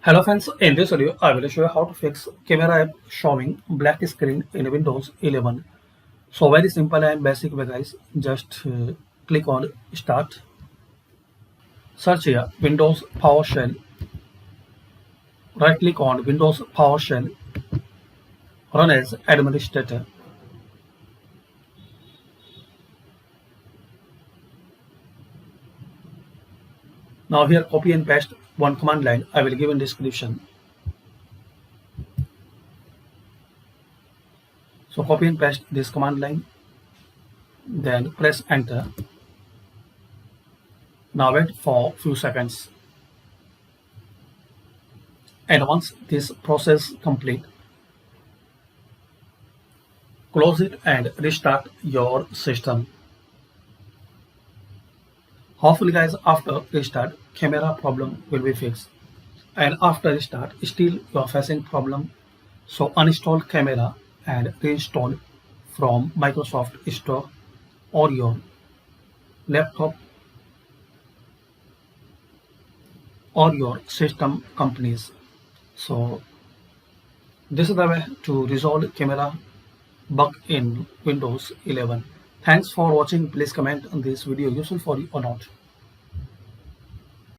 Hello friends, in this video I will show you how to fix camera app showing black screen in Windows 11. So very simple and basic way guys, just click on start, search here Windows PowerShell, right click on Windows PowerShell, run as administrator. Now here copy and paste one command line I will give in description. So copy and paste this command line, then press enter. Now wait for few seconds. And once this process complete, close it and restart your system. Hopefully guys, after restart camera problem will be fixed, and after restart still you are facing problem, so uninstall camera and reinstall from Microsoft Store or your laptop or your system companies. So this is the way to resolve camera bug in Windows 11. Thanks for watching. Please comment on this video useful for you or not.